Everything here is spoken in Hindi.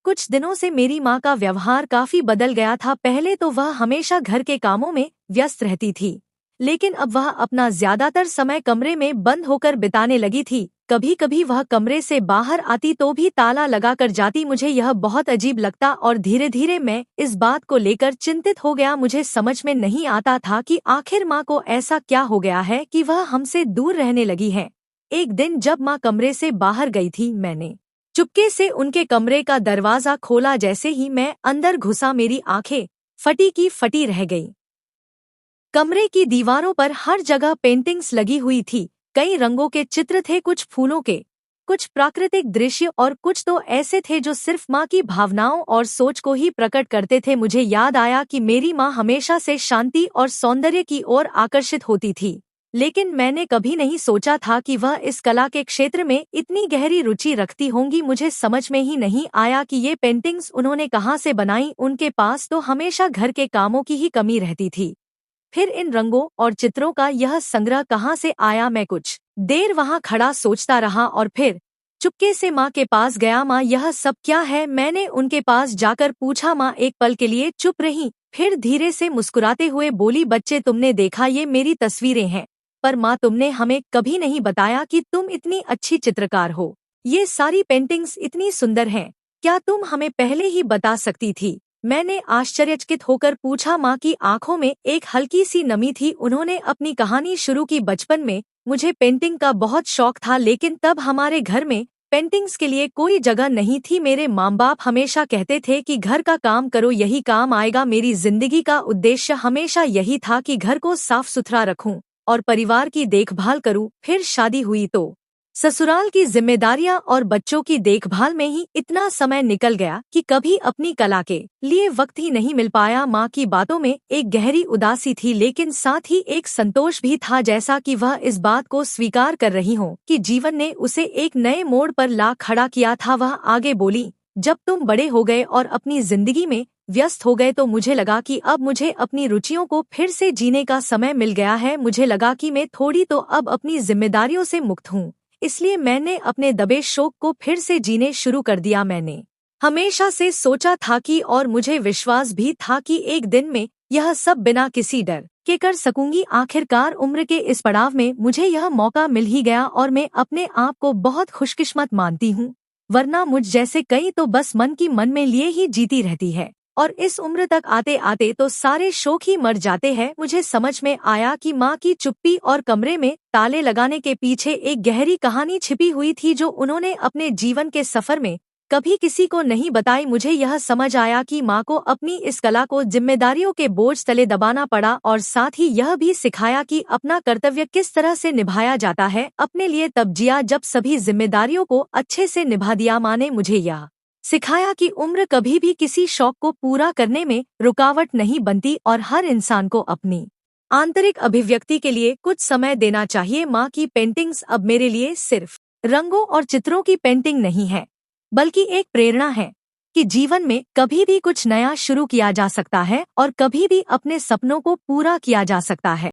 कुछ दिनों से मेरी माँ का व्यवहार काफी बदल गया था। पहले तो वह हमेशा घर के कामों में व्यस्त रहती थी, लेकिन अब वह अपना ज्यादातर समय कमरे में बंद होकर बिताने लगी थी। कभी कभी वह कमरे से बाहर आती तो भी ताला लगाकर जाती। मुझे यह बहुत अजीब लगता और धीरे धीरे मैं इस बात को लेकर चिंतित हो गया। मुझे समझ में नहीं आता था कि आखिर माँ को ऐसा क्या हो गया है कि वह हमसे दूर रहने लगी है। एक दिन जब माँ कमरे से बाहर गई थी, मैंने चुपके से उनके कमरे का दरवाजा खोला। जैसे ही मैं अंदर घुसा, मेरी आंखें फटी की फटी रह गईं। कमरे की दीवारों पर हर जगह पेंटिंग्स लगी हुई थी। कई रंगों के चित्र थे, कुछ फूलों के, कुछ प्राकृतिक दृश्य और कुछ तो ऐसे थे जो सिर्फ माँ की भावनाओं और सोच को ही प्रकट करते थे। मुझे याद आया कि मेरी माँ हमेशा से शांति और सौंदर्य की ओर आकर्षित होती थी, लेकिन मैंने कभी नहीं सोचा था कि वह इस कला के क्षेत्र में इतनी गहरी रुचि रखती होंगी। मुझे समझ में ही नहीं आया कि ये पेंटिंग्स उन्होंने कहाँ से बनाई। उनके पास तो हमेशा घर के कामों की ही कमी रहती थी, फिर इन रंगों और चित्रों का यह संग्रह कहाँ से आया। मैं कुछ देर वहाँ खड़ा सोचता रहा और फिर चुपके से माँ के पास गया। माँ, यह सब क्या है? मैंने उनके पास जाकर पूछा। माँ एक पल के लिए चुप रही, फिर धीरे से मुस्कुराते हुए बोली, बच्चे, तुमने देखा, ये मेरी तस्वीरें हैं। पर माँ, तुमने हमें कभी नहीं बताया कि तुम इतनी अच्छी चित्रकार हो। ये सारी पेंटिंग्स इतनी सुंदर हैं, क्या तुम हमें पहले ही बता सकती थी? मैंने आश्चर्यचकित होकर पूछा। माँ की आंखों में एक हल्की सी नमी थी। उन्होंने अपनी कहानी शुरू की। बचपन में मुझे पेंटिंग का बहुत शौक था, लेकिन तब हमारे घर में पेंटिंग्स के लिए कोई जगह नहीं थी। मेरे माँ बाप हमेशा कहते थे कि घर का काम करो, यही काम आएगा। मेरी जिंदगी का उद्देश्य हमेशा यही था कि घर को साफ सुथरा रखूं और परिवार की देखभाल करूं। फिर शादी हुई तो ससुराल की जिम्मेदारियां और बच्चों की देखभाल में ही इतना समय निकल गया कि कभी अपनी कला के लिए वक्त ही नहीं मिल पाया। माँ की बातों में एक गहरी उदासी थी, लेकिन साथ ही एक संतोष भी था, जैसा कि वह इस बात को स्वीकार कर रही हो कि जीवन ने उसे एक नए मोड़ पर ला खड़ा किया था। वह आगे बोली, जब तुम बड़े हो गए और अपनी जिंदगी में व्यस्त हो गए तो मुझे लगा कि अब मुझे अपनी रुचियों को फिर से जीने का समय मिल गया है। मुझे लगा कि मैं थोड़ी तो अब अपनी जिम्मेदारियों से मुक्त हूँ, इसलिए मैंने अपने दबे शौक को फिर से जीने शुरू कर दिया। मैंने हमेशा से सोचा था कि, और मुझे विश्वास भी था कि एक दिन में यह सब बिना किसी डर के कर सकूंगी। आखिरकार उम्र के इस पड़ाव में मुझे यह मौका मिल ही गया और मैं अपने आप को बहुत खुशकिस्मत मानती हूँ, वरना मुझ जैसे कई तो बस मन की मन में लिए ही जीती रहती है और इस उम्र तक आते आते तो सारे शौक ही मर जाते हैं। मुझे समझ में आया कि माँ की चुप्पी और कमरे में ताले लगाने के पीछे एक गहरी कहानी छिपी हुई थी, जो उन्होंने अपने जीवन के सफर में कभी किसी को नहीं बताई। मुझे यह समझ आया कि माँ को अपनी इस कला को जिम्मेदारियों के बोझ तले दबाना पड़ा और साथ ही यह भी सिखाया कि अपना कर्तव्य किस तरह से निभाया जाता है। अपने लिए तब जिया जब सभी जिम्मेदारियों को अच्छे से निभा दिया। माँ ने मुझे यह सिखाया कि उम्र कभी भी किसी शौक को पूरा करने में रुकावट नहीं बनती और हर इंसान को अपनी आंतरिक अभिव्यक्ति के लिए कुछ समय देना चाहिए। माँ की पेंटिंग्स अब मेरे लिए सिर्फ रंगों और चित्रों की पेंटिंग नहीं है, बल्कि एक प्रेरणा है कि जीवन में कभी भी कुछ नया शुरू किया जा सकता है और कभी भी अपने सपनों को पूरा किया जा सकता है।